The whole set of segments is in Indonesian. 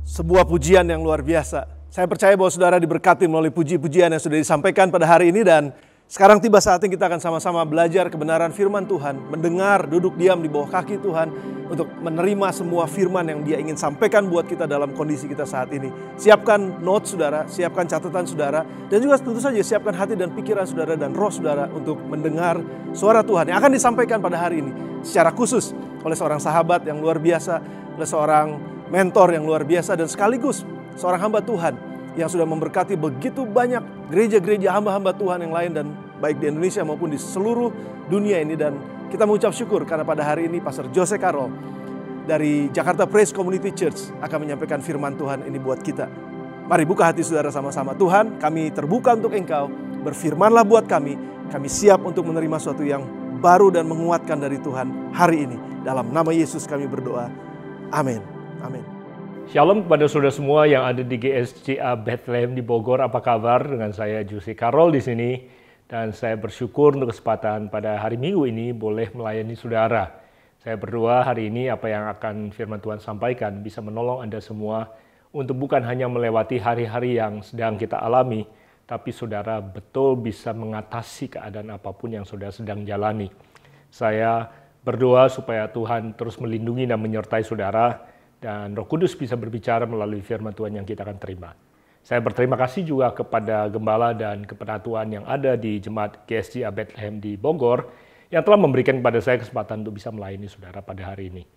Sebuah pujian yang luar biasa. Saya percaya bahwa saudara diberkati melalui puji-pujian yang sudah disampaikan pada hari ini, dan sekarang tiba saatnya kita akan sama-sama belajar kebenaran firman Tuhan, mendengar, duduk diam di bawah kaki Tuhan untuk menerima semua firman yang Dia ingin sampaikan buat kita dalam kondisi kita saat ini. Siapkan notes saudara, siapkan catatan saudara, dan juga tentu saja siapkan hati dan pikiran saudara dan roh saudara untuk mendengar suara Tuhan yang akan disampaikan pada hari ini secara khusus oleh seorang sahabat yang luar biasa, oleh seorang mentor yang luar biasa, dan sekaligus seorang hamba Tuhan yang sudah memberkati begitu banyak gereja-gereja hamba-hamba Tuhan yang lain, dan baik di Indonesia maupun di seluruh dunia ini. Dan kita mengucap syukur karena pada hari ini Pastor Jose Carol dari Jakarta Praise Community Church akan menyampaikan firman Tuhan ini buat kita. Mari buka hati saudara sama-sama. Tuhan, kami terbuka untuk Engkau, berfirmanlah buat kami siap untuk menerima sesuatu yang baru dan menguatkan dari Tuhan hari ini. Dalam nama Yesus kami berdoa. Amin. Amin. Shalom kepada saudara semua yang ada di GSCA Bethlehem di Bogor. Apa kabar? Dengan saya Jose Carol di sini, dan saya bersyukur untuk kesempatan pada hari Minggu ini boleh melayani saudara. Saya berdoa hari ini apa yang akan firman Tuhan sampaikan bisa menolong Anda semua untuk bukan hanya melewati hari-hari yang sedang kita alami, tapi saudara betul bisa mengatasi keadaan apapun yang saudara sedang jalani. Saya berdoa supaya Tuhan terus melindungi dan menyertai saudara, dan Roh Kudus bisa berbicara melalui firman Tuhan yang kita akan terima. Saya berterima kasih juga kepada gembala dan kepenatua yang ada di Jemaat GSCA Bethlehem di Bogor yang telah memberikan kepada saya kesempatan untuk bisa melayani saudara pada hari ini.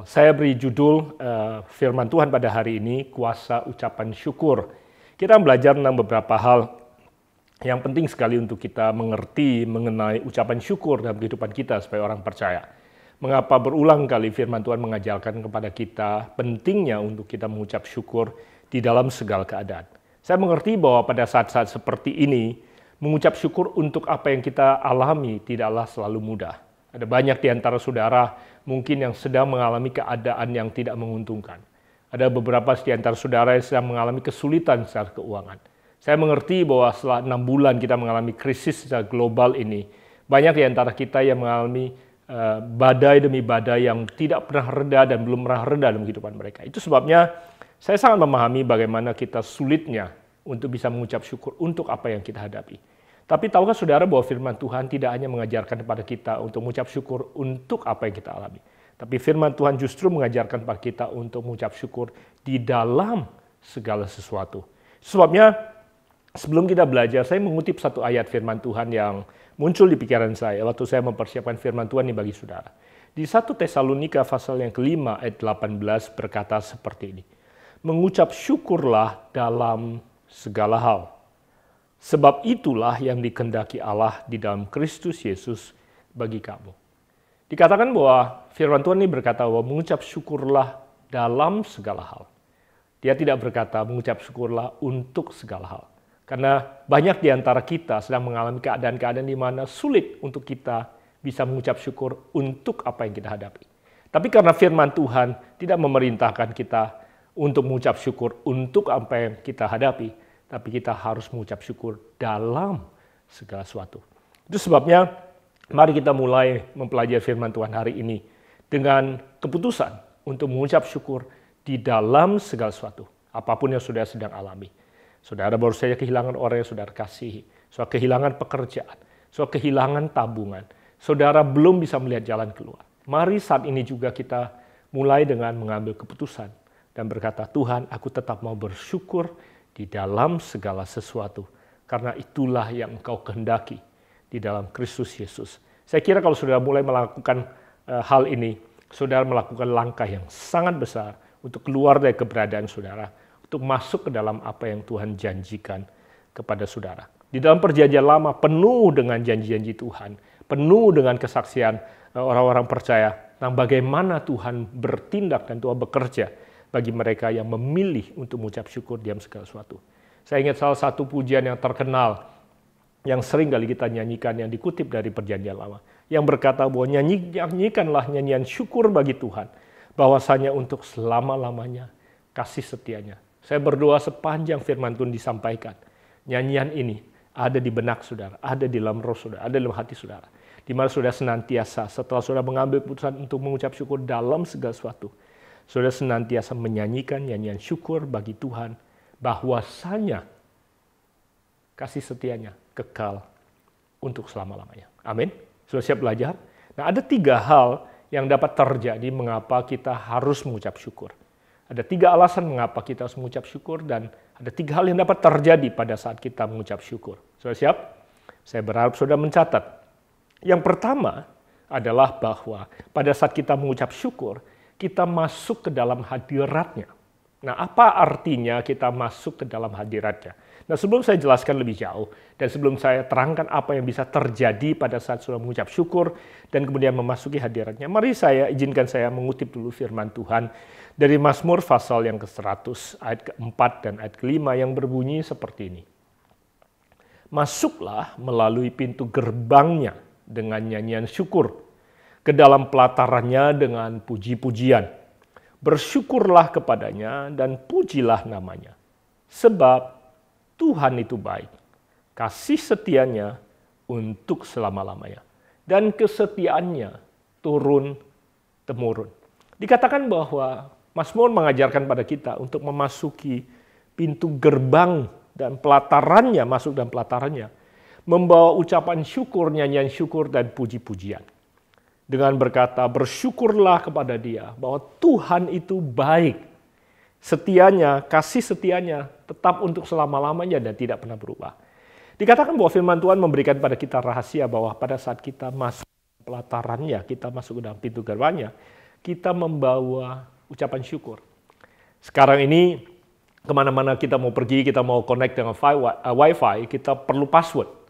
Saya beri judul firman Tuhan pada hari ini, Kuasa Ucapan Syukur. Kita belajar tentang beberapa hal yang penting sekali untuk kita mengerti mengenai ucapan syukur dalam kehidupan kita sebagai orang percaya. Mengapa berulang kali firman Tuhan mengajarkan kepada kita pentingnya untuk kita mengucap syukur di dalam segala keadaan. Saya mengerti bahwa pada saat-saat seperti ini, mengucap syukur untuk apa yang kita alami tidaklah selalu mudah. Ada banyak di antara saudara mungkin yang sedang mengalami keadaan yang tidak menguntungkan. Ada beberapa di antara saudara yang sedang mengalami kesulitan secara keuangan. Saya mengerti bahwa setelah 6 bulan kita mengalami krisis secara global ini, banyak di antara kita yang mengalami badai demi badai yang tidak pernah reda dan belum pernah reda dalam kehidupan mereka. Itu sebabnya saya sangat memahami bagaimana kita sulitnya untuk bisa mengucap syukur untuk apa yang kita hadapi. Tapi tahukah saudara bahwa firman Tuhan tidak hanya mengajarkan kepada kita untuk mengucap syukur untuk apa yang kita alami, tapi firman Tuhan justru mengajarkan kepada kita untuk mengucap syukur di dalam segala sesuatu. Sebabnya sebelum kita belajar, saya mengutip satu ayat firman Tuhan yang muncul di pikiran saya waktu saya mempersiapkan firman Tuhan ini bagi saudara. Di 1 Tesalonika pasal yang kelima ayat 18 berkata seperti ini. Mengucap syukurlah dalam segala hal. Sebab itulah yang dikehendaki Allah di dalam Kristus Yesus bagi kamu. Dikatakan bahwa firman Tuhan ini berkata bahwa mengucap syukurlah dalam segala hal. Dia tidak berkata mengucap syukurlah untuk segala hal. Karena banyak di antara kita sedang mengalami keadaan-keadaan di mana sulit untuk kita bisa mengucap syukur untuk apa yang kita hadapi. Tapi karena firman Tuhan tidak memerintahkan kita untuk mengucap syukur untuk apa yang kita hadapi, tapi kita harus mengucap syukur dalam segala sesuatu. Itu sebabnya mari kita mulai mempelajari firman Tuhan hari ini dengan keputusan untuk mengucap syukur di dalam segala sesuatu, apapun yang saudara sedang alami. Saudara baru saja kehilangan orang yang saudara kasihi, saudara kehilangan pekerjaan, saudara kehilangan tabungan, saudara belum bisa melihat jalan keluar. Mari saat ini juga kita mulai dengan mengambil keputusan dan berkata, Tuhan, aku tetap mau bersyukur di dalam segala sesuatu, karena itulah yang Engkau kehendaki di dalam Kristus Yesus. Saya kira kalau saudara mulai melakukan hal ini, saudara melakukan langkah yang sangat besar untuk keluar dari keberadaan saudara, untuk masuk ke dalam apa yang Tuhan janjikan kepada saudara. Di dalam perjanjian lama penuh dengan janji-janji Tuhan, penuh dengan kesaksian orang-orang percaya tentang bagaimana Tuhan bertindak dan Tuhan bekerja bagi mereka yang memilih untuk mengucap syukur dalam segala sesuatu. Saya ingat salah satu pujian yang terkenal yang sering kali kita nyanyikan yang dikutip dari perjanjian lama, yang berkata bahwa nyanyikanlah nyanyian syukur bagi Tuhan, bahwasanya untuk selama-lamanya kasih setianya. Saya berdoa sepanjang firman Tuhan disampaikan, nyanyian ini ada di benak saudara, ada di dalam roh saudara, ada di dalam hati saudara. Di mana saudara senantiasa setelah saudara mengambil keputusan untuk mengucap syukur dalam segala sesuatu, saudara senantiasa menyanyikan nyanyian syukur bagi Tuhan bahwasanya kasih setianya kekal untuk selama-lamanya. Amin. Sudah siap belajar? Nah, ada 3 hal yang dapat terjadi mengapa kita harus mengucap syukur. Ada 3 alasan mengapa kita harus mengucap syukur dan ada 3 hal yang dapat terjadi pada saat kita mengucap syukur. Sudah siap? Saya berharap saudara mencatat. Yang pertama adalah bahwa pada saat kita mengucap syukur, kita masuk ke dalam hadiratnya. Nah, apa artinya kita masuk ke dalam hadiratnya? Nah, sebelum saya jelaskan lebih jauh, dan sebelum saya terangkan apa yang bisa terjadi pada saat sudah mengucap syukur, dan kemudian memasuki hadiratnya, mari izinkan saya mengutip dulu firman Tuhan dari Mazmur pasal yang ke-100, ayat ke-4 dan ayat ke-5 yang berbunyi seperti ini. Masuklah melalui pintu gerbangnya dengan nyanyian syukur, ke dalam pelatarannya dengan puji-pujian. Bersyukurlah kepadanya dan pujilah namanya. Sebab Tuhan itu baik, kasih setianya untuk selama-lamanya, dan kesetiaannya turun-temurun. Dikatakan bahwa Mazmur mengajarkan pada kita untuk memasuki pintu gerbang dan pelatarannya, masuk dan pelatarannya, membawa ucapan syukur, nyanyian syukur, dan puji-pujian. Dengan berkata, bersyukurlah kepada Dia bahwa Tuhan itu baik. Setianya, kasih setianya tetap untuk selama-lamanya dan tidak pernah berubah. Dikatakan bahwa firman Tuhan memberikan pada kita rahasia bahwa pada saat kita masuk pelatarannya, kita masuk ke dalam pintu gerbangnya, kita membawa ucapan syukur. Sekarang ini, kemana-mana kita mau pergi, kita mau connect dengan Wi-Fi, kita perlu password.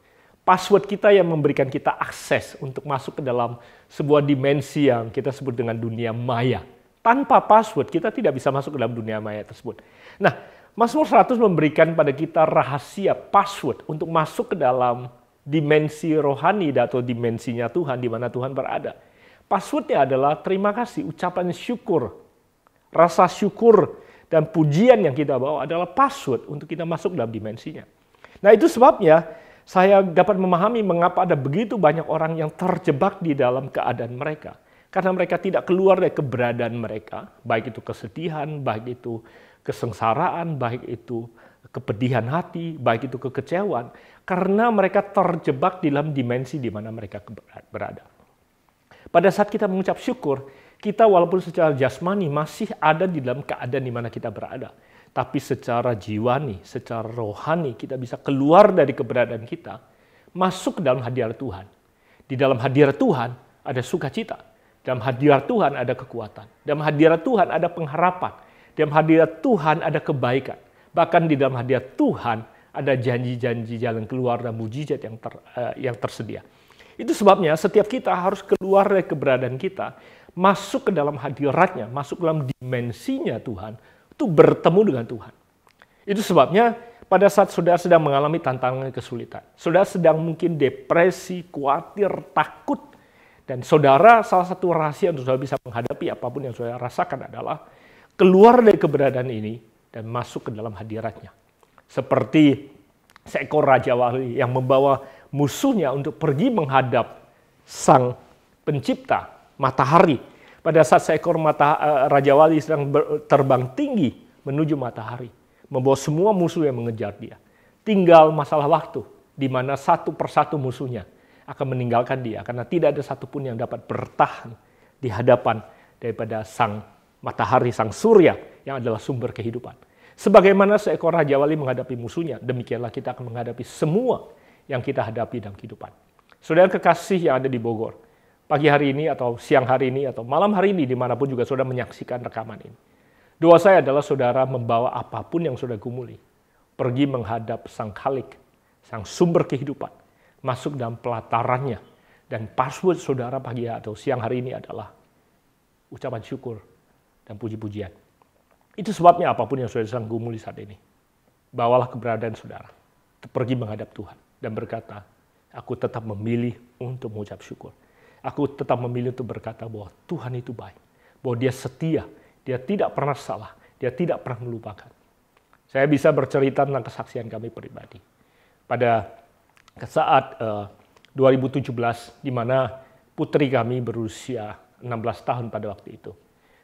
Password kita yang memberikan kita akses untuk masuk ke dalam sebuah dimensi yang kita sebut dengan dunia maya. Tanpa password, kita tidak bisa masuk ke dalam dunia maya tersebut. Nah, Mazmur 100 memberikan pada kita rahasia password untuk masuk ke dalam dimensi rohani atau dimensinya Tuhan, di mana Tuhan berada. Passwordnya adalah terima kasih, ucapan syukur, rasa syukur, dan pujian yang kita bawa adalah password untuk kita masuk dalam dimensinya. Nah, itu sebabnya saya dapat memahami mengapa ada begitu banyak orang yang terjebak di dalam keadaan mereka. Karena mereka tidak keluar dari keberadaan mereka, baik itu kesedihan, baik itu kesengsaraan, baik itu kepedihan hati, baik itu kekecewaan, karena mereka terjebak di dalam dimensi di mana mereka berada. Pada saat kita mengucap syukur, kita walaupun secara jasmani masih ada di dalam keadaan di mana kita berada, tapi secara jiwani, secara rohani kita bisa keluar dari keberadaan kita, masuk ke dalam hadirat Tuhan. Di dalam hadirat Tuhan ada sukacita. Dalam hadirat Tuhan ada kekuatan. Dalam hadirat Tuhan ada pengharapan. Dalam hadirat Tuhan ada kebaikan. Bahkan di dalam hadirat Tuhan ada janji-janji jalan keluar dan mujizat yang tersedia. Itu sebabnya setiap kita harus keluar dari keberadaan kita, masuk ke dalam hadiratnya, masuk ke dalam dimensinya Tuhan, untuk bertemu dengan Tuhan. Itu sebabnya pada saat saudara sedang mengalami tantangan kesulitan, saudara sedang mungkin depresi, khawatir, takut, dan saudara, salah satu rahasia untuk saudara bisa menghadapi apapun yang saudara rasakan adalah keluar dari keberadaan ini dan masuk ke dalam hadiratnya. Seperti seekor Raja Wali yang membawa musuhnya untuk pergi menghadap Sang Pencipta, matahari. Pada saat seekor Raja Wali sedang terbang tinggi menuju matahari, membawa semua musuh yang mengejar dia. Tinggal masalah waktu, di mana satu persatu musuhnya akan meninggalkan dia, karena tidak ada satupun yang dapat bertahan di hadapan daripada sang matahari, sang surya, yang adalah sumber kehidupan. Sebagaimana seekor Raja Wali menghadapi musuhnya, demikianlah kita akan menghadapi semua yang kita hadapi dalam kehidupan. Saudara kekasih yang ada di Bogor, pagi hari ini atau siang hari ini atau malam hari ini, dimanapun juga saudara menyaksikan rekaman ini. Doa saya adalah saudara membawa apapun yang saudara gumuli, pergi menghadap Sang Khalik, Sang sumber kehidupan, masuk dalam pelatarannya, dan password saudara pagi atau siang hari ini adalah ucapan syukur dan puji-pujian. Itu sebabnya apapun yang saudara sedang gumuli saat ini, bawalah keberadaan saudara, pergi menghadap Tuhan dan berkata, aku tetap memilih untuk mengucap syukur. Aku tetap memilih untuk berkata bahwa Tuhan itu baik, bahwa Dia setia, Dia tidak pernah salah, Dia tidak pernah melupakan. Saya bisa bercerita tentang kesaksian kami pribadi. Pada saat 2017, di mana putri kami berusia 16 tahun pada waktu itu.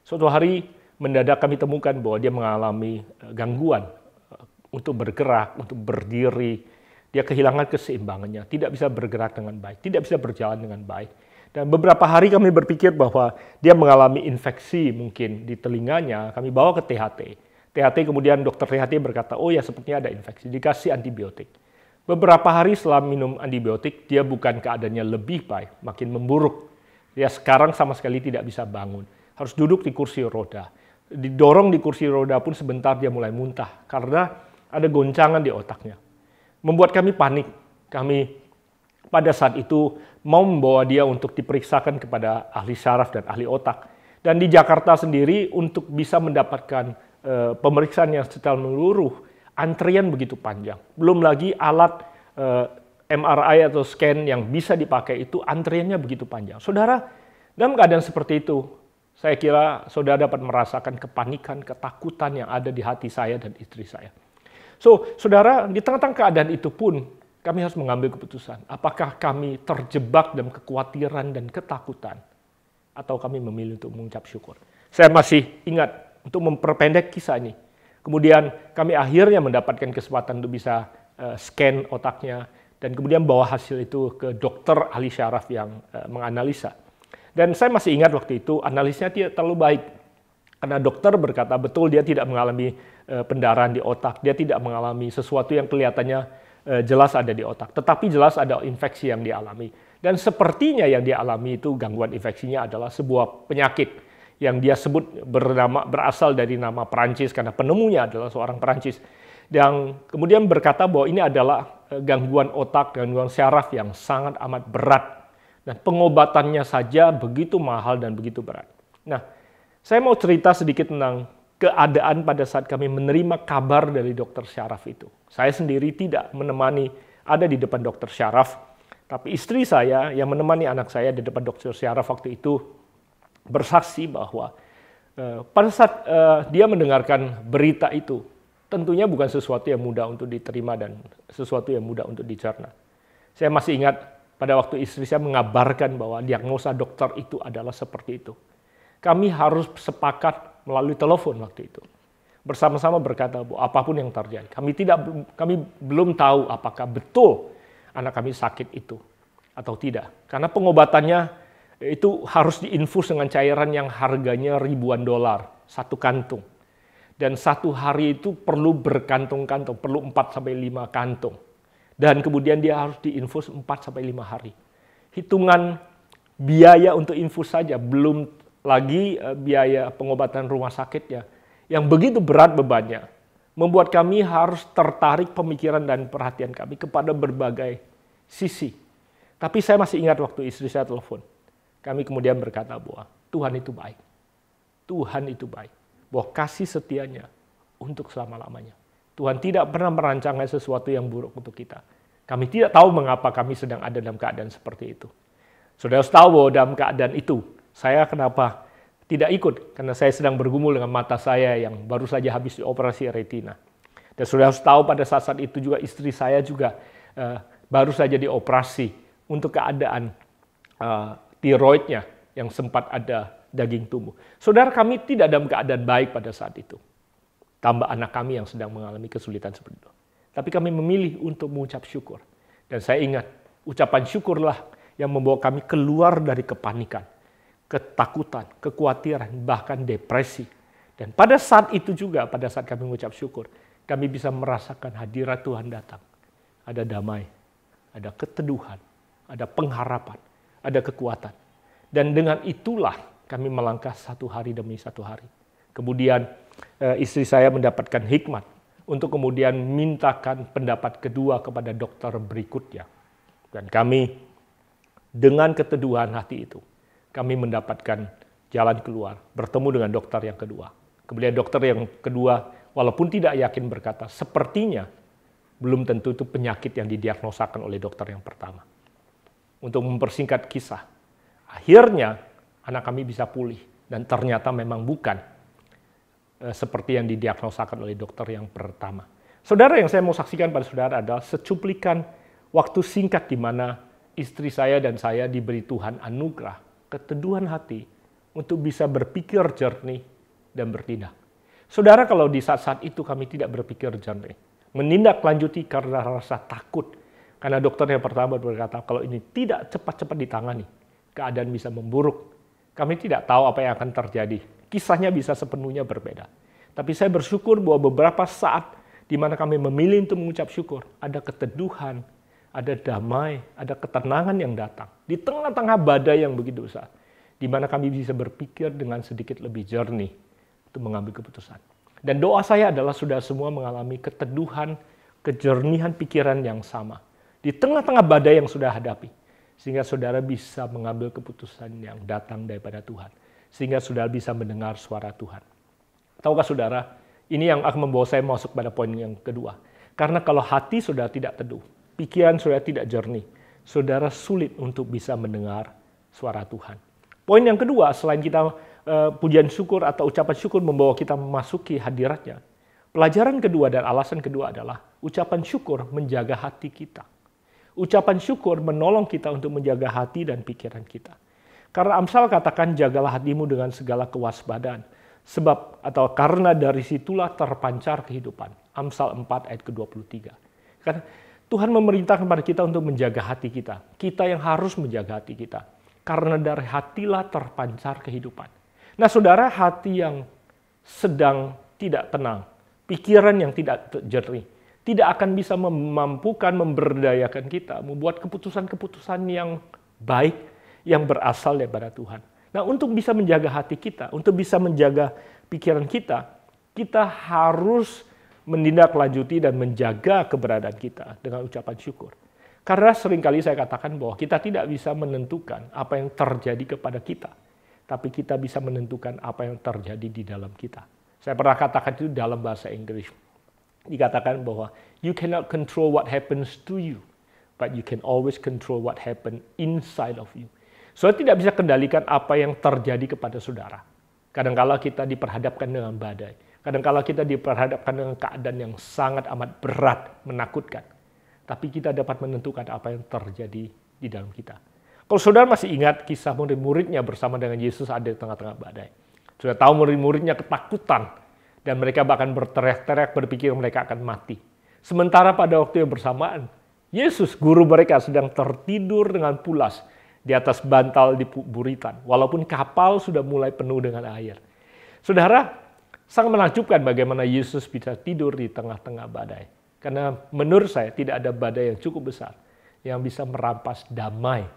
Suatu hari mendadak kami temukan bahwa dia mengalami gangguan untuk bergerak, untuk berdiri. Dia kehilangan keseimbangannya, tidak bisa bergerak dengan baik, tidak bisa berjalan dengan baik. Dan beberapa hari kami berpikir bahwa dia mengalami infeksi mungkin di telinganya, kami bawa ke THT. THT kemudian dokter THT berkata, oh ya sepertinya ada infeksi, dikasih antibiotik. Beberapa hari setelah minum antibiotik, dia bukan keadaannya lebih baik, makin memburuk. Dia sekarang sama sekali tidak bisa bangun, harus duduk di kursi roda. Didorong di kursi roda pun sebentar dia mulai muntah, karena ada goncangan di otaknya. Membuat kami panik. Kami pada saat itu mau membawa dia untuk diperiksakan kepada ahli syaraf dan ahli otak. Dan di Jakarta sendiri untuk bisa mendapatkan pemeriksaan yang secara menyeluruh, antrian begitu panjang. Belum lagi alat MRI atau scan yang bisa dipakai itu antriannya begitu panjang. Saudara, dalam keadaan seperti itu, saya kira saudara dapat merasakan kepanikan, ketakutan yang ada di hati saya dan istri saya. So, saudara, di tengah-tengah keadaan itu pun kami harus mengambil keputusan. Apakah kami terjebak dalam kekhawatiran dan ketakutan, atau kami memilih untuk mengucap syukur. Saya masih ingat untuk memperpendek kisah ini. Kemudian kami akhirnya mendapatkan kesempatan untuk bisa scan otaknya, dan kemudian bawa hasil itu ke dokter ahli syaraf yang menganalisa. Dan saya masih ingat waktu itu analisnya tidak terlalu baik. Karena dokter berkata betul dia tidak mengalami pendarahan di otak, dia tidak mengalami sesuatu yang kelihatannya jelas ada di otak. Tetapi jelas ada infeksi yang dialami. Dan sepertinya yang dialami itu gangguan infeksinya adalah sebuah penyakit yang dia sebut berasal dari nama Perancis karena penemunya adalah seorang Perancis. Dan kemudian berkata bahwa ini adalah gangguan otak, gangguan syaraf yang sangat amat berat. Dan pengobatannya saja begitu mahal dan begitu berat. Nah, saya mau cerita sedikit tentang keadaan pada saat kami menerima kabar dari dokter syaraf itu. Saya sendiri tidak menemani ada di depan dokter syaraf, tapi istri saya yang menemani anak saya di depan dokter syaraf waktu itu bersaksi bahwa pada saat dia mendengarkan berita itu, tentunya bukan sesuatu yang mudah untuk diterima dan sesuatu yang mudah untuk dicerna. Saya masih ingat pada waktu istri saya mengabarkan bahwa diagnosa dokter itu adalah seperti itu. Kami harus sepakat melalui telepon waktu itu. Bersama-sama berkata bahwa apapun yang terjadi. Kami belum tahu apakah betul anak kami sakit itu atau tidak. Karena pengobatannya itu harus diinfus dengan cairan yang harganya ribuan dolar, satu kantung. Dan satu hari itu perlu berkantung-kantung, perlu 4-5 kantung. Dan kemudian dia harus diinfus 4-5 hari. Hitungan biaya untuk infus saja belum lagi biaya pengobatan rumah sakitnya yang begitu berat bebannya, membuat kami harus tertarik pemikiran dan perhatian kami kepada berbagai sisi. Tapi saya masih ingat waktu istri saya telepon, kami kemudian berkata bahwa Tuhan itu baik. Tuhan itu baik. Bahwa kasih setianya untuk selama-lamanya. Tuhan tidak pernah merancangkan sesuatu yang buruk untuk kita. Kami tidak tahu mengapa kami sedang ada dalam keadaan seperti itu. Saudara harus tahu bahwa dalam keadaan itu, saya kenapa tidak ikut? Karena saya sedang bergumul dengan mata saya yang baru saja habis dioperasi retina. Dan saudara harus tahu pada saat itu juga istri saya juga baru saja dioperasi untuk keadaan tiroidnya yang sempat ada daging tumbuh. Saudara, kami tidak dalam keadaan baik pada saat itu. Tambah anak kami yang sedang mengalami kesulitan seperti itu. Tapi kami memilih untuk mengucap syukur. Dan saya ingat, ucapan syukurlah yang membawa kami keluar dari kepanikan, ketakutan, kekhawatiran, bahkan depresi. Dan pada saat itu juga, pada saat kami mengucap syukur, kami bisa merasakan hadirat Tuhan datang. Ada damai, ada keteduhan, ada pengharapan, ada kekuatan. Dan dengan itulah kami melangkah satu hari demi satu hari. Kemudian istri saya mendapatkan hikmat untuk kemudian mintakan pendapat kedua kepada dokter berikutnya. Dan kami dengan keteduhan hati itu, kami mendapatkan jalan keluar, bertemu dengan dokter yang kedua. Kemudian dokter yang kedua, walaupun tidak yakin berkata, sepertinya belum tentu itu penyakit yang didiagnosakan oleh dokter yang pertama. Untuk mempersingkat kisah, akhirnya anak kami bisa pulih dan ternyata memang bukan seperti yang didiagnosakan oleh dokter yang pertama. Saudara, yang saya mau saksikan pada saudara adalah secuplikan waktu singkat di mana istri saya dan saya diberi Tuhan anugerah keteduhan hati untuk bisa berpikir jernih, dan bertindak. Saudara, kalau di saat-saat itu kami tidak berpikir jernih, menindaklanjuti karena rasa takut, karena dokter yang pertama berkata kalau ini tidak cepat-cepat ditangani, keadaan bisa memburuk. Kami tidak tahu apa yang akan terjadi. Kisahnya bisa sepenuhnya berbeda. Tapi saya bersyukur bahwa beberapa saat di mana kami memilih untuk mengucap syukur, ada keteduhan, ada damai, ada ketenangan yang datang. Di tengah-tengah badai yang begitu besar, di mana kami bisa berpikir dengan sedikit lebih jernih untuk mengambil keputusan. Dan doa saya adalah sudah semua mengalami keteduhan, kejernihan pikiran yang sama. Di tengah-tengah badai yang sudah hadapi. Sehingga saudara bisa mengambil keputusan yang datang daripada Tuhan. Sehingga saudara bisa mendengar suara Tuhan. Tahukah saudara, ini yang akan membawa saya masuk pada poin yang kedua. Karena kalau hati saudara tidak teduh, pikiran saudara tidak jernih, saudara sulit untuk bisa mendengar suara Tuhan. Poin yang kedua, selain kita pujian syukur atau ucapan syukur membawa kita memasuki hadiratnya, pelajaran kedua dan alasan kedua adalah ucapan syukur menjaga hati kita. Ucapan syukur menolong kita untuk menjaga hati dan pikiran kita. Karena Amsal katakan, jagalah hatimu dengan segala kewaspadaan. Sebab atau karena dari situlah terpancar kehidupan. Amsal 4 ayat ke-23. Karena Tuhan memerintahkan kepada kita untuk menjaga hati kita. Kita yang harus menjaga hati kita. Karena dari hatilah terpancar kehidupan. Nah saudara, hati yang sedang tidak tenang, pikiran yang tidak jernih, tidak akan bisa memampukan, memberdayakan kita, membuat keputusan-keputusan yang baik, yang berasal daripada Tuhan. Nah, untuk bisa menjaga hati kita, untuk bisa menjaga pikiran kita, kita harus menindaklanjuti dan menjaga keberadaan kita dengan ucapan syukur. Karena seringkali saya katakan bahwa kita tidak bisa menentukan apa yang terjadi kepada kita, tapi kita bisa menentukan apa yang terjadi di dalam kita. Saya pernah katakan itu dalam bahasa Inggris. Dikatakan bahwa you cannot control what happens to you, but you can always control what happens inside of you. Saudara tidak bisa kendalikan apa yang terjadi kepada saudara. Kadang-kala kita diperhadapkan dengan badai. Kadang-kala kita diperhadapkan dengan keadaan yang sangat amat berat, menakutkan. Tapi kita dapat menentukan apa yang terjadi di dalam kita. Kalau saudara masih ingat kisah murid-muridnya bersama dengan Yesus ada di tengah-tengah badai. Sudah tahu murid-muridnya ketakutan. Dan mereka bahkan berteriak-teriak berpikir mereka akan mati. Sementara pada waktu yang bersamaan, Yesus, guru mereka, sedang tertidur dengan pulas di atas bantal di buritan. Walaupun kapal sudah mulai penuh dengan air. Saudara, sangat menakjubkan bagaimana Yesus bisa tidur di tengah-tengah badai. Karena menurut saya tidak ada badai yang cukup besar yang bisa merampas damai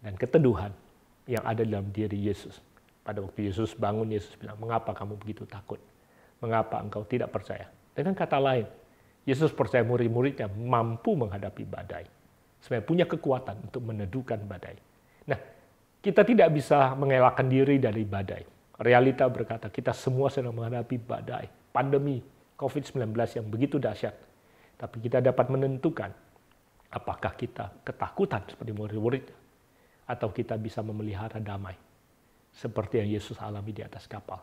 dan keteduhan yang ada dalam diri Yesus. Pada waktu Yesus bangun, Yesus bilang, "Mengapa kamu begitu takut? Mengapa engkau tidak percaya?" Dengan kata lain, Yesus percaya murid-muridnya mampu menghadapi badai. Sebenarnya punya kekuatan untuk meneduhkan badai. Nah, kita tidak bisa mengelakkan diri dari badai. Realita berkata kita semua sedang menghadapi badai. Pandemi COVID-19 yang begitu dahsyat. Tapi kita dapat menentukan apakah kita ketakutan seperti murid-muridnya. Atau kita bisa memelihara damai. Seperti yang Yesus alami di atas kapal.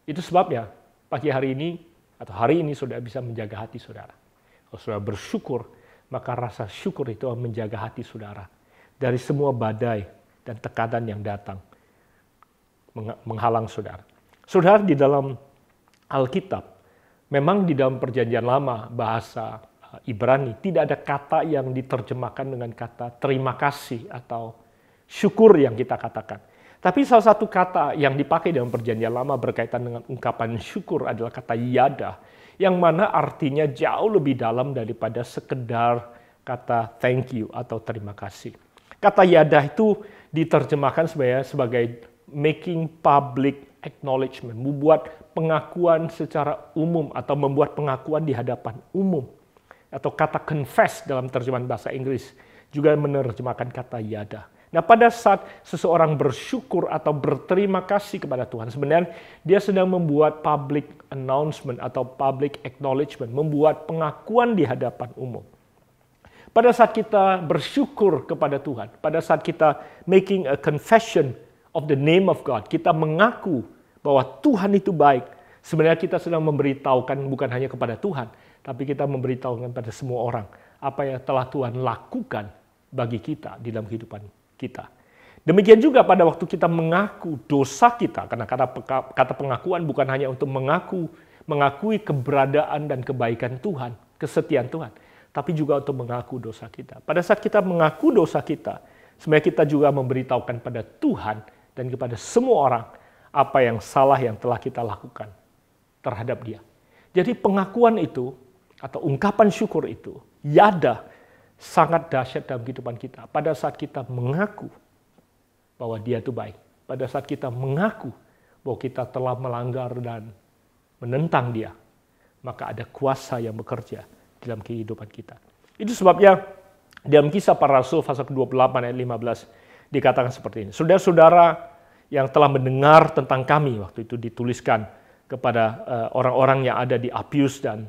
Itu sebabnya pagi hari ini atau hari ini saudara bisa menjaga hati saudara. Kalau saudara bersyukur, maka rasa syukur itu menjaga hati saudara dari semua badai dan tekanan yang datang menghalang saudara. Saudara, di dalam Alkitab, memang di dalam Perjanjian Lama bahasa Ibrani tidak ada kata yang diterjemahkan dengan kata terima kasih atau syukur yang kita katakan. Tapi salah satu kata yang dipakai dalam Perjanjian Lama berkaitan dengan ungkapan syukur adalah kata yada, yang mana artinya jauh lebih dalam daripada sekedar kata thank you atau terima kasih. Kata yada itu diterjemahkan sebagai making public acknowledgement, membuat pengakuan secara umum atau membuat pengakuan di hadapan umum. Atau kata confess dalam terjemahan bahasa Inggris juga menerjemahkan kata yada. Nah, pada saat seseorang bersyukur atau berterima kasih kepada Tuhan, sebenarnya dia sedang membuat public announcement atau public acknowledgement, membuat pengakuan di hadapan umum. Pada saat kita bersyukur kepada Tuhan, pada saat kita making a confession of the name of God, kita mengaku bahwa Tuhan itu baik. Sebenarnya kita sedang memberitahukan bukan hanya kepada Tuhan, tapi kita memberitahukan pada semua orang apa yang telah Tuhan lakukan bagi kita di dalam kehidupan kita. Demikian juga pada waktu kita mengaku dosa kita, karena kata pengakuan bukan hanya untuk mengakui keberadaan dan kebaikan Tuhan, kesetiaan Tuhan, tapi juga untuk mengaku dosa kita. Pada saat kita mengaku dosa kita, sebenarnya kita juga memberitahukan pada Tuhan dan kepada semua orang apa yang salah yang telah kita lakukan terhadap Dia. Jadi pengakuan itu atau ungkapan syukur itu, yada, sangat dahsyat dalam kehidupan kita. Pada saat kita mengaku bahwa Dia itu baik. Pada saat kita mengaku bahwa kita telah melanggar dan menentang Dia, maka ada kuasa yang bekerja dalam kehidupan kita. Itu sebabnya dalam Kisah Para Rasul pasal ke-28 ayat 15 dikatakan seperti ini. Saudara-saudara yang telah mendengar tentang kami, waktu itu dituliskan kepada orang-orang yang ada di Appius dan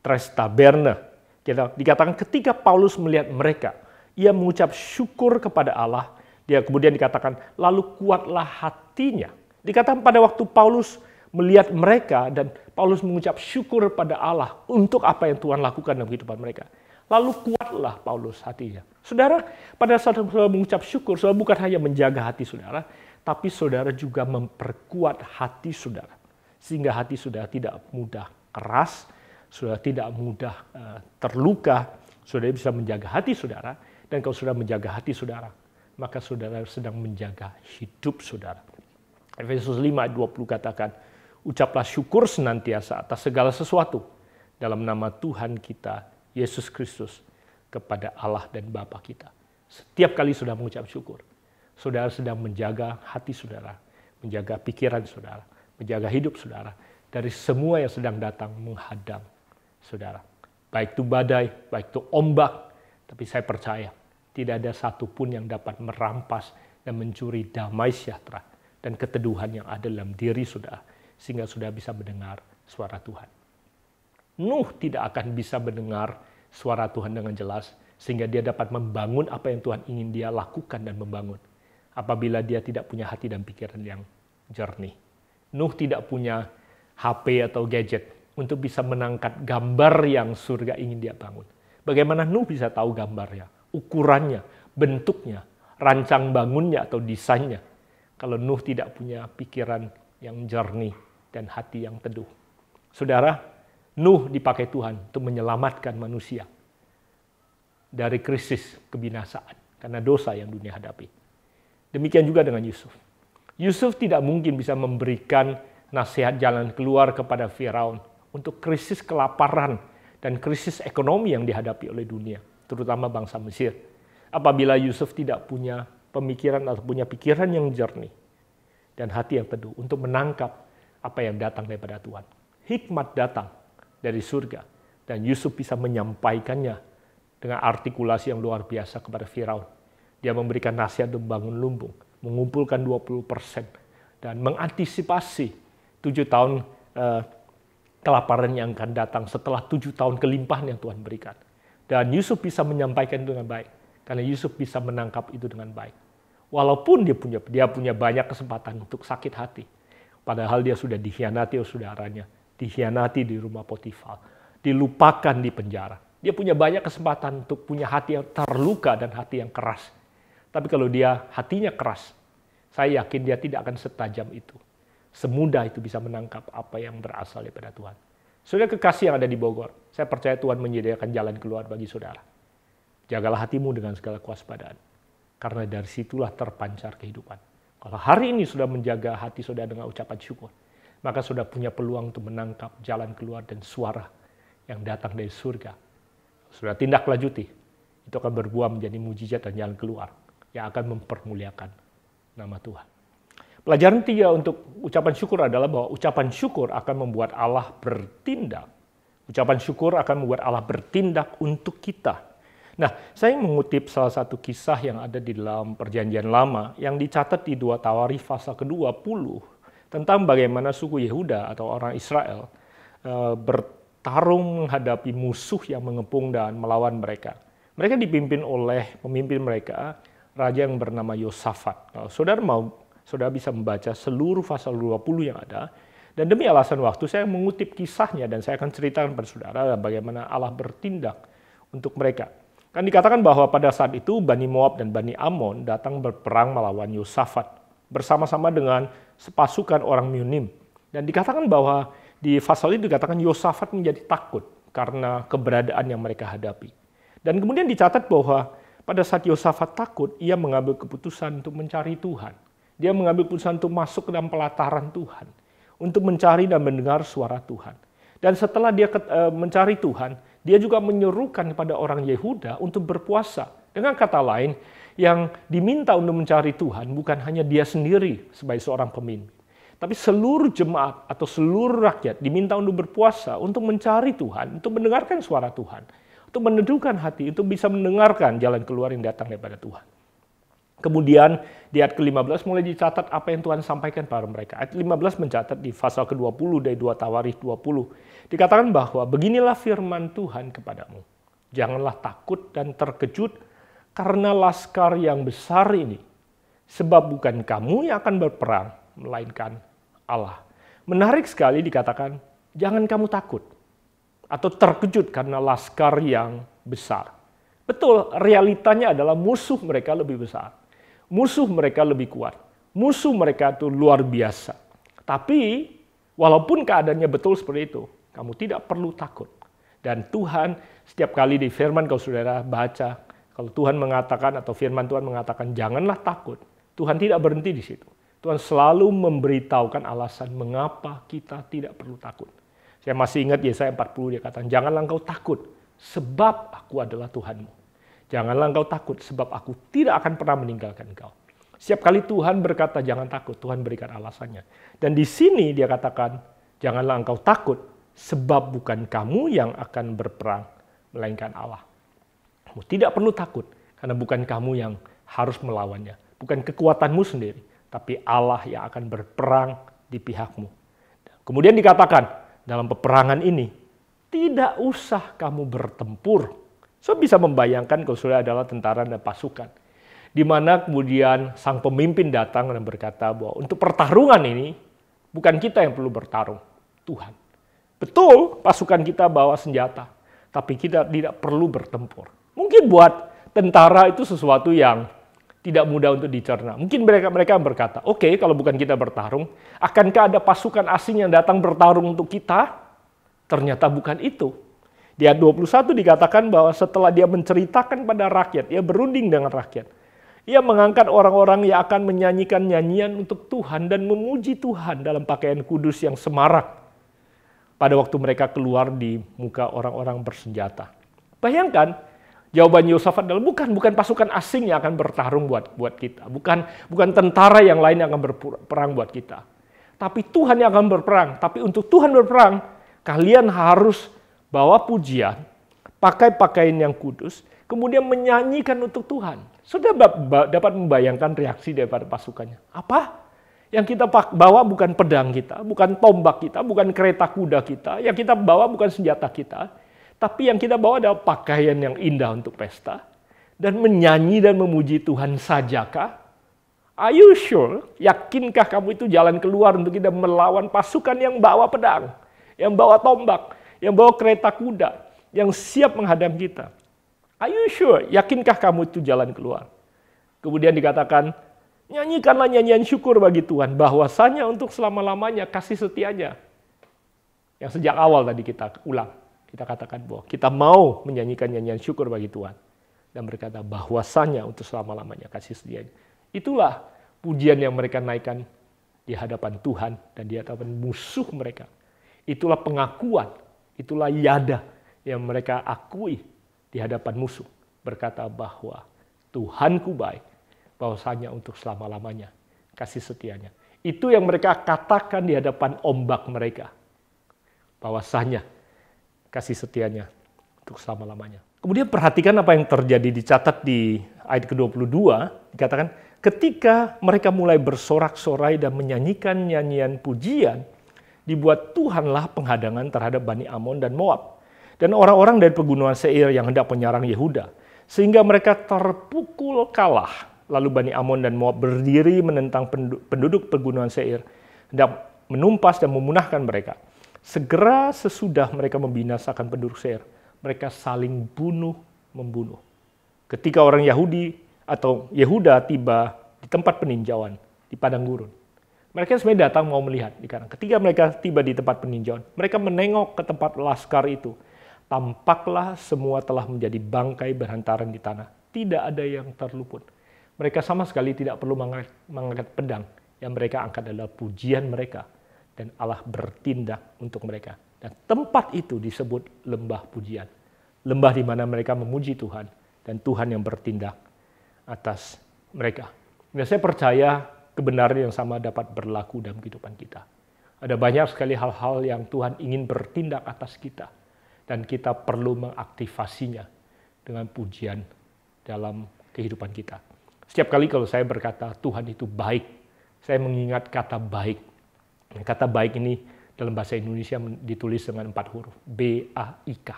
Trastevere. Dikatakan ketika Paulus melihat mereka, ia mengucap syukur kepada Allah. Dia kemudian dikatakan, lalu kuatlah hatinya. Dikatakan pada waktu Paulus melihat mereka dan Paulus mengucap syukur pada Allah untuk apa yang Tuhan lakukan dalam kehidupan mereka. Lalu kuatlah Paulus hatinya. Saudara, pada saat saudara mengucap syukur, saudara bukan hanya menjaga hati saudara, tapi saudara juga memperkuat hati saudara. Sehingga hati saudara tidak mudah keras, saudara tidak mudah terluka, saudara bisa menjaga hati saudara. Dan kalau saudara menjaga hati saudara, maka saudara sedang menjaga hidup saudara. Efesus 5 ayat 20 katakan, ucaplah syukur senantiasa atas segala sesuatu dalam nama Tuhan kita, Yesus Kristus, kepada Allah dan Bapa kita. Setiap kali saudara mengucap syukur, saudara sedang menjaga hati saudara, menjaga pikiran saudara, menjaga hidup saudara dari semua yang sedang datang menghadang saudara. Baik itu badai, baik itu ombak, tapi saya percaya tidak ada satupun yang dapat merampas dan mencuri damai sejahtera dan keteduhan yang ada dalam diri saudara, sehingga saudara bisa mendengar suara Tuhan. Nuh tidak akan bisa mendengar suara Tuhan dengan jelas, sehingga dia dapat membangun apa yang Tuhan ingin dia lakukan dan membangun, apabila dia tidak punya hati dan pikiran yang jernih. Nuh tidak punya HP atau gadget untuk bisa menangkap gambar yang surga ingin dia bangun. Bagaimana Nuh bisa tahu gambarnya, ukurannya, bentuknya, rancang bangunnya atau desainnya, kalau Nuh tidak punya pikiran yang jernih dan hati yang teduh. Saudara, Nuh dipakai Tuhan untuk menyelamatkan manusia dari krisis kebinasaan karena dosa yang dunia hadapi. Demikian juga dengan Yusuf. Yusuf tidak mungkin bisa memberikan nasihat jalan keluar kepada Firaun untuk krisis kelaparan dan krisis ekonomi yang dihadapi oleh dunia, terutama bangsa Mesir. Apabila Yusuf tidak punya pemikiran atau punya pikiran yang jernih dan hati yang teduh untuk menangkap apa yang datang daripada Tuhan. Hikmat datang dari surga dan Yusuf bisa menyampaikannya dengan artikulasi yang luar biasa kepada Firaun. Dia memberikan nasihat untuk membangun lumbung, mengumpulkan 20% dan mengantisipasi 7 tahun kelaparan yang akan datang setelah 7 tahun kelimpahan yang Tuhan berikan. Dan Yusuf bisa menyampaikan itu dengan baik, karena Yusuf bisa menangkap itu dengan baik. Walaupun dia punya banyak kesempatan untuk sakit hati, padahal dia sudah dikhianati oleh saudaranya, dikhianati di rumah Potifar, dilupakan di penjara. Dia punya banyak kesempatan untuk punya hati yang terluka dan hati yang keras. Tapi kalau dia hatinya keras, saya yakin dia tidak akan setajam itu. Semudah itu bisa menangkap apa yang berasal daripada Tuhan. Saudara kekasih yang ada di Bogor, saya percaya Tuhan menyediakan jalan keluar bagi saudara. Jagalah hatimu dengan segala kewaspadaan, karena dari situlah terpancar kehidupan. Kalau hari ini sudah menjaga hati saudara dengan ucapan syukur, maka saudara punya peluang untuk menangkap jalan keluar dan suara yang datang dari surga. Saudara tindak lanjuti, itu akan berbuah menjadi mujizat dan jalan keluar yang akan mempermuliakan nama Tuhan. Pelajaran 3 untuk ucapan syukur adalah bahwa ucapan syukur akan membuat Allah bertindak. Ucapan syukur akan membuat Allah bertindak untuk kita. Nah, saya mengutip salah satu kisah yang ada di dalam Perjanjian Lama yang dicatat di 2 Tawarikh pasal ke-20 tentang bagaimana suku Yehuda atau orang Israel bertarung menghadapi musuh yang mengepung dan melawan mereka. Mereka dipimpin oleh pemimpin mereka, raja yang bernama Yosafat. Kalau saudara bisa membaca seluruh pasal 20 yang ada. Dan demi alasan waktu, saya mengutip kisahnya dan saya akan ceritakan pada saudara bagaimana Allah bertindak untuk mereka. Kan dikatakan bahwa pada saat itu Bani Moab dan Bani Amon datang berperang melawan Yosafat bersama-sama dengan sepasukan orang Meuniim. Dan dikatakan bahwa di pasal itu dikatakan Yosafat menjadi takut karena keberadaan yang mereka hadapi. Dan kemudian dicatat bahwa pada saat Yosafat takut, ia mengambil keputusan untuk mencari Tuhan. Dia mengambil keputusan untuk masuk ke dalam pelataran Tuhan, untuk mencari dan mendengar suara Tuhan. Dan setelah dia mencari Tuhan, dia juga menyerukan kepada orang Yehuda untuk berpuasa. Dengan kata lain, yang diminta untuk mencari Tuhan bukan hanya dia sendiri sebagai seorang pemimpin, tapi seluruh jemaat atau seluruh rakyat diminta untuk berpuasa, untuk mencari Tuhan, untuk mendengarkan suara Tuhan, untuk meneduhkan hati, untuk bisa mendengarkan jalan keluar yang datang daripada Tuhan. Kemudian di ayat ke-15 mulai dicatat apa yang Tuhan sampaikan pada mereka. Ayat 15 mencatat di pasal ke-20 dari 2 Tawarikh 20. Dikatakan bahwa beginilah firman Tuhan kepadamu. Janganlah takut dan terkejut karena laskar yang besar ini. Sebab bukan kamu yang akan berperang, melainkan Allah. Menarik sekali dikatakan, jangan kamu takut atau terkejut karena laskar yang besar. Betul, realitanya adalah musuh mereka lebih besar. Musuh mereka lebih kuat. Musuh mereka itu luar biasa. Tapi, walaupun keadaannya betul seperti itu, kamu tidak perlu takut. Dan Tuhan, setiap kali di firman kalau saudara baca, kalau Tuhan mengatakan atau firman Tuhan mengatakan, janganlah takut. Tuhan tidak berhenti di situ. Tuhan selalu memberitahukan alasan mengapa kita tidak perlu takut. Saya masih ingat Yesaya 40, dia katakan, janganlah engkau takut, sebab aku adalah Tuhanmu. Janganlah engkau takut, sebab aku tidak akan pernah meninggalkan engkau. Setiap kali Tuhan berkata jangan takut, Tuhan berikan alasannya. Dan di sini dia katakan, janganlah engkau takut, sebab bukan kamu yang akan berperang, melainkan Allah. Kamu tidak perlu takut, karena bukan kamu yang harus melawannya. Bukan kekuatanmu sendiri, tapi Allah yang akan berperang di pihakmu. Kemudian dikatakan, dalam peperangan ini, tidak usah kamu bertempur. So bisa membayangkan kalau saudara adalah tentara dan pasukan. Di mana kemudian sang pemimpin datang dan berkata bahwa untuk pertarungan ini, bukan kita yang perlu bertarung, Tuhan. Betul, pasukan kita bawa senjata, tapi kita tidak perlu bertempur. Mungkin buat tentara itu sesuatu yang tidak mudah untuk dicerna. Mungkin mereka berkata, oke, kalau bukan kita bertarung, akankah ada pasukan asing yang datang bertarung untuk kita? Ternyata bukan itu. Di ayat 21 dikatakan bahwa setelah dia menceritakan pada rakyat, ia berunding dengan rakyat. Ia mengangkat orang-orang yang akan menyanyikan nyanyian untuk Tuhan dan memuji Tuhan dalam pakaian kudus yang semarak. Pada waktu mereka keluar di muka orang-orang bersenjata. Bayangkan, jawaban Yosafat adalah bukan pasukan asing yang akan bertarung buat kita. Bukan tentara yang lain yang akan berperang buat kita. Tapi Tuhan yang akan berperang. Tapi untuk Tuhan berperang, kalian harus bawa pujian, pakai pakaian yang kudus, kemudian menyanyikan untuk Tuhan. Sudah dapat membayangkan reaksi daripada pasukannya. Apa? Yang kita bawa bukan pedang kita, bukan tombak kita, bukan kereta kuda kita, yang kita bawa bukan senjata kita, tapi yang kita bawa adalah pakaian yang indah untuk pesta, dan menyanyi dan memuji Tuhan sajakah? Are you sure? Yakinkah kamu itu jalan keluar untuk kita melawan pasukan yang bawa pedang, yang bawa tombak, yang bawa kereta kuda, yang siap menghadap kita? Are you sure? Yakinkah kamu itu jalan keluar? Kemudian dikatakan, nyanyikanlah nyanyian syukur bagi Tuhan, bahwasanya untuk selama-lamanya kasih setianya. Yang sejak awal tadi kita ulang, kita katakan bahwa kita mau menyanyikan nyanyian syukur bagi Tuhan. Dan berkata bahwasanya untuk selama-lamanya kasih setianya. Itulah pujian yang mereka naikkan di hadapan Tuhan dan di hadapan musuh mereka. Itulah pengakuan. Itulah yada yang mereka akui di hadapan musuh. Berkata bahwa Tuhanku baik, bahwasanya untuk selama-lamanya kasih setianya. Itu yang mereka katakan di hadapan ombak mereka. Bahwasanya kasih setianya untuk selama-lamanya. Kemudian perhatikan apa yang terjadi, dicatat di ayat ke-22. Dikatakan ketika mereka mulai bersorak-sorai dan menyanyikan nyanyian pujian, dibuat Tuhanlah penghadangan terhadap Bani Amon dan Moab dan orang-orang dari pegunungan Seir yang hendak menyerang Yehuda, sehingga mereka terpukul kalah. Lalu Bani Amon dan Moab berdiri menentang penduduk pegunungan Seir, hendak menumpas dan memunahkan mereka. Segera sesudah mereka membinasakan penduduk Seir, mereka saling bunuh-membunuh. Ketika orang Yahudi atau Yehuda tiba di tempat peninjauan di padang gurun, mereka sebenarnya datang mau melihat di kanan. Ketika mereka tiba di tempat peninjauan, mereka menengok ke tempat laskar itu. Tampaklah semua telah menjadi bangkai berhantaran di tanah. Tidak ada yang terluput. Mereka sama sekali tidak perlu mengangkat pedang. Yang mereka angkat adalah pujian mereka. Dan Allah bertindak untuk mereka. Dan tempat itu disebut lembah pujian. Lembah di mana mereka memuji Tuhan. Dan Tuhan yang bertindak atas mereka. Dan saya percaya kebenaran yang sama dapat berlaku dalam kehidupan kita. Ada banyak sekali hal-hal yang Tuhan ingin bertindak atas kita. Dan kita perlu mengaktifasinya dengan pujian dalam kehidupan kita. Setiap kali kalau saya berkata Tuhan itu baik, saya mengingat kata baik. Kata baik ini dalam bahasa Indonesia ditulis dengan 4 huruf, B-A-I-K.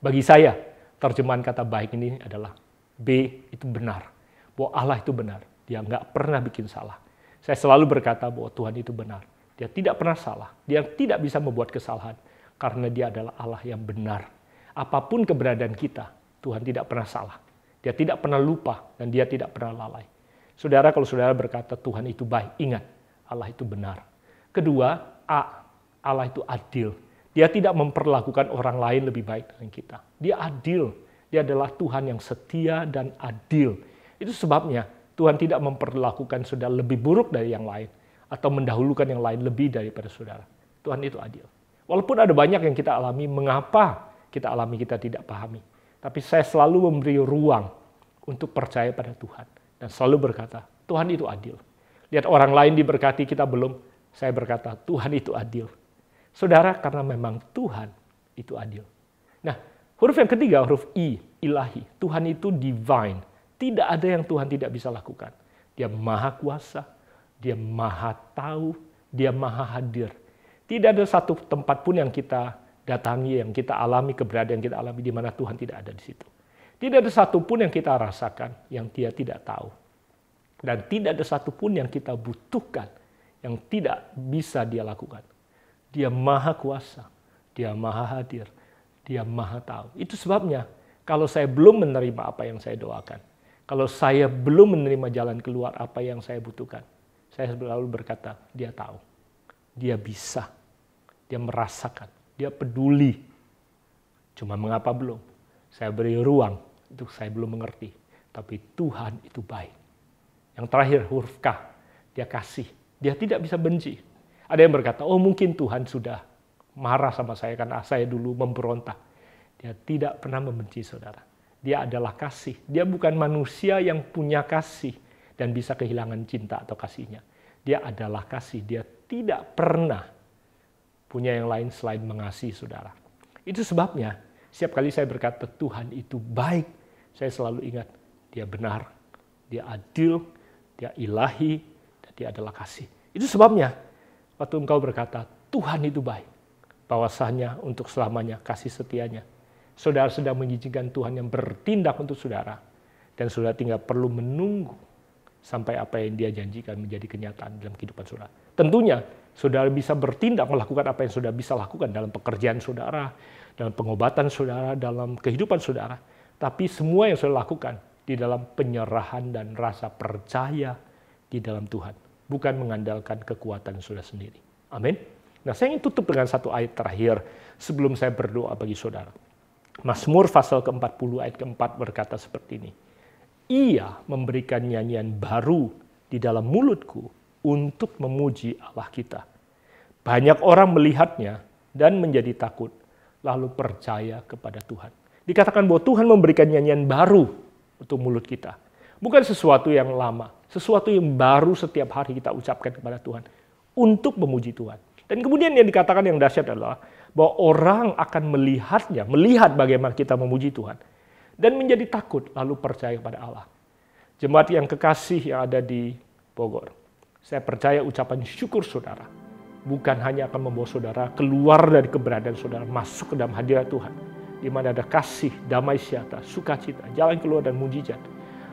Bagi saya, terjemahan kata baik ini adalah B itu benar, bahwa Allah itu benar. Dia nggak pernah bikin salah. Saya selalu berkata bahwa Tuhan itu benar. Dia tidak pernah salah. Dia tidak bisa membuat kesalahan. Karena dia adalah Allah yang benar. Apapun keberadaan kita, Tuhan tidak pernah salah. Dia tidak pernah lupa dan dia tidak pernah lalai. Saudara, kalau saudara berkata Tuhan itu baik, ingat Allah itu benar. Kedua, Allah itu adil. Dia tidak memperlakukan orang lain lebih baik dari kita. Dia adil. Dia adalah Tuhan yang setia dan adil. Itu sebabnya Tuhan tidak memperlakukan saudara lebih buruk dari yang lain atau mendahulukan yang lain lebih daripada saudara. Tuhan itu adil. Walaupun ada banyak yang kita alami, mengapa kita alami kita tidak pahami. Tapi saya selalu memberi ruang untuk percaya pada Tuhan. Dan selalu berkata, Tuhan itu adil. Lihat orang lain diberkati, kita belum. Saya berkata, Tuhan itu adil. Saudara, karena memang Tuhan itu adil. Nah, huruf yang ketiga, huruf I, ilahi. Tuhan itu divine. Tidak ada yang Tuhan tidak bisa lakukan. Dia maha kuasa, dia maha tahu, dia maha hadir. Tidak ada satu tempat pun yang kita datangi, yang kita alami, keberadaan yang kita alami, di mana Tuhan tidak ada di situ. Tidak ada satu pun yang kita rasakan, yang dia tidak tahu. Dan tidak ada satu pun yang kita butuhkan, yang tidak bisa dia lakukan. Dia maha kuasa, dia maha hadir, dia maha tahu. Itu sebabnya, kalau saya belum menerima apa yang saya doakan, kalau saya belum menerima jalan keluar apa yang saya butuhkan, saya selalu berkata, dia tahu. Dia bisa, dia merasakan, dia peduli. Cuma mengapa belum? Saya beri ruang, itu saya belum mengerti. Tapi Tuhan itu baik. Yang terakhir huruf K, dia kasih. Dia tidak bisa benci. Ada yang berkata, oh mungkin Tuhan sudah marah sama saya karena saya dulu memberontak. Dia tidak pernah membenci saudara. Dia adalah kasih. Dia bukan manusia yang punya kasih dan bisa kehilangan cinta atau kasihnya. Dia adalah kasih. Dia tidak pernah punya yang lain selain mengasihi saudara. Itu sebabnya setiap kali saya berkata Tuhan itu baik, saya selalu ingat dia benar, dia adil, dia ilahi, dan dia adalah kasih. Itu sebabnya waktu engkau berkata Tuhan itu baik, bahwasanya untuk selamanya kasih setianya. Saudara sedang mengizinkan Tuhan yang bertindak untuk saudara, dan saudara tinggal perlu menunggu sampai apa yang dia janjikan menjadi kenyataan dalam kehidupan saudara. Tentunya, saudara bisa bertindak melakukan apa yang saudara bisa lakukan dalam pekerjaan saudara, dalam pengobatan saudara, dalam kehidupan saudara. Tapi semua yang saudara lakukan di dalam penyerahan dan rasa percaya di dalam Tuhan. Bukan mengandalkan kekuatan saudara sendiri. Amin. Nah, saya ingin tutup dengan satu ayat terakhir sebelum saya berdoa bagi saudara. Mazmur pasal ke-40 ayat ke-4 berkata seperti ini. Ia memberikan nyanyian baru di dalam mulutku untuk memuji Allah kita. Banyak orang melihatnya dan menjadi takut, lalu percaya kepada Tuhan. Dikatakan bahwa Tuhan memberikan nyanyian baru untuk mulut kita. Bukan sesuatu yang lama, sesuatu yang baru setiap hari kita ucapkan kepada Tuhan untuk memuji Tuhan. Dan kemudian yang dikatakan yang dahsyat adalah bahwa orang akan melihatnya, melihat bagaimana kita memuji Tuhan. Dan menjadi takut, lalu percaya kepada Allah. Jemaat yang kekasih yang ada di Bogor, saya percaya ucapan syukur saudara bukan hanya akan membawa saudara keluar dari keberadaan saudara, masuk ke dalam hadirat Tuhan, di mana ada kasih, damai sejahtera, sukacita, jalan keluar dan mujizat.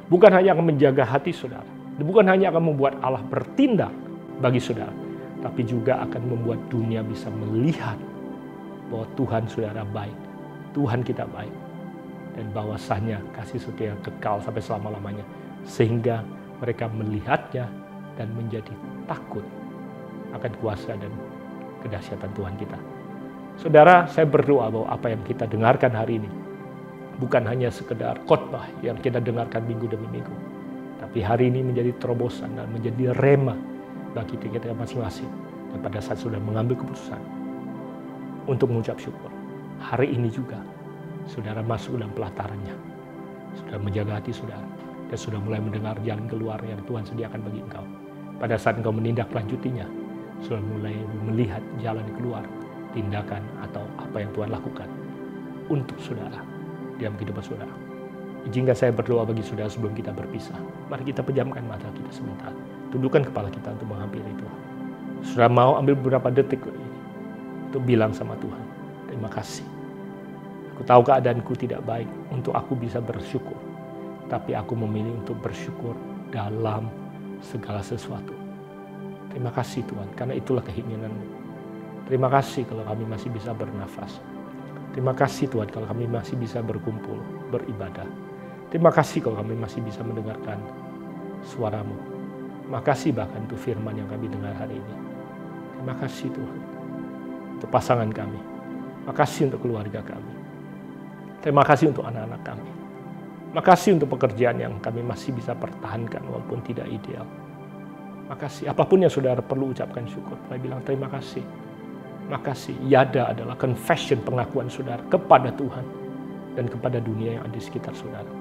Bukan hanya akan menjaga hati saudara, bukan hanya akan membuat Allah bertindak bagi saudara, tapi juga akan membuat dunia bisa melihat bahwa Tuhan saudara baik, Tuhan kita baik. dan bahwasanya kasih setia yang kekal sampai selama-lamanya, sehingga mereka melihatnya dan menjadi takut akan kuasa dan kedahsyatan Tuhan kita. Saudara, saya berdoa bahwa apa yang kita dengarkan hari ini bukan hanya sekedar khotbah yang kita dengarkan minggu demi minggu, tapi hari ini menjadi terobosan dan menjadi rema bagi kita masing-masing. Dan pada saat sudah mengambil keputusan untuk mengucap syukur, hari ini juga saudara masuk dalam pelatarannya, sudah menjaga hati saudara, dan sudah mulai mendengar jalan keluar yang Tuhan sediakan bagi engkau. Pada saat engkau menindaklanjutinya, sudah mulai melihat jalan keluar, tindakan atau apa yang Tuhan lakukan untuk saudara dalam kehidupan saudara. Izinkan saya berdoa bagi saudara sebelum kita berpisah. Mari kita pejamkan mata kita sebentar. Tundukkan kepala kita untuk menghampiri Tuhan. Saudara mau ambil beberapa detik ini untuk bilang sama Tuhan, terima kasih. Aku tahu keadaanku tidak baik untuk aku bisa bersyukur. Tapi aku memilih untuk bersyukur dalam segala sesuatu. Terima kasih Tuhan, karena itulah keinginan-Mu. Terima kasih kalau kami masih bisa bernafas. Terima kasih Tuhan kalau kami masih bisa berkumpul, beribadah. Terima kasih kalau kami masih bisa mendengarkan suara-Mu. Terima kasih bahkan untuk firman yang kami dengar hari ini. Terima kasih Tuhan untuk pasangan kami. Terima kasih untuk keluarga kami. Terima kasih untuk anak-anak kami. Terima kasih untuk pekerjaan yang kami masih bisa pertahankan walaupun tidak ideal. Terima kasih. Apapun yang saudara perlu ucapkan syukur. Saya bilang terima kasih. Terima kasih. Yada adalah confession, pengakuan saudara kepada Tuhan dan kepada dunia yang ada di sekitar saudara.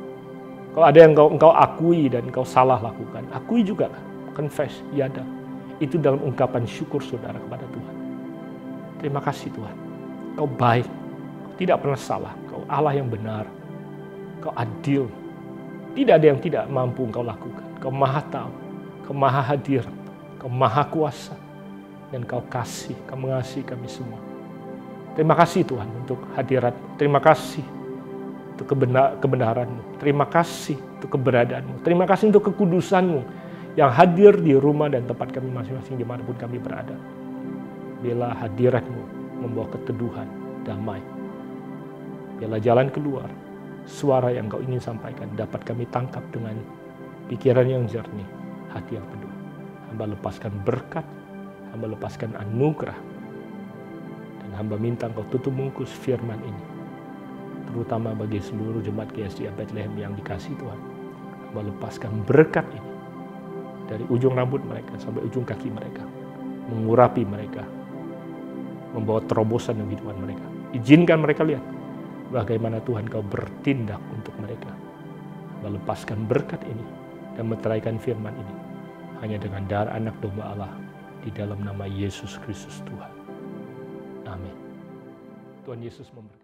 Kalau ada yang engkau akui dan engkau salah lakukan, akui juga. Confess, yada. Itu dalam ungkapan syukur saudara kepada Tuhan. Terima kasih Tuhan. Kau baik. Kau tidak pernah salah. Kau Allah yang benar. Kau adil. Tidak ada yang tidak mampu engkau lakukan. Kau maha tahu. Kau maha hadir. Kau maha kuasa. Dan kau kasih. Kau mengasihi kami semua. Terima kasih Tuhan untuk hadirat-Mu. Terima kasih untuk kebenaran-Mu. Terima kasih untuk keberadaan-Mu. Terima kasih untuk kekudusan-Mu yang hadir di rumah dan tempat kami masing-masing dimanapun kami berada. Bila hadirat-Mu membawa keteduhan, damai. Bila jalan keluar, suara yang Kau ingin sampaikan dapat kami tangkap dengan pikiran yang jernih, hati yang penuh. Hamba lepaskan berkat, hamba lepaskan anugerah, dan hamba minta Engkau tutup bungkus firman ini, terutama bagi seluruh jemaat GSCA Bethlehem yang dikasihi Tuhan. Hamba lepaskan berkat ini dari ujung rambut mereka sampai ujung kaki mereka, mengurapi mereka, membawa terobosan dalam kehidupan mereka. Izinkan mereka lihat bagaimana Tuhan Kau bertindak untuk mereka. Melepaskan berkat ini dan meteraikan firman ini hanya dengan darah anak domba Allah di dalam nama Yesus Kristus Tuhan. Amin. Tuhan Yesus memberkati.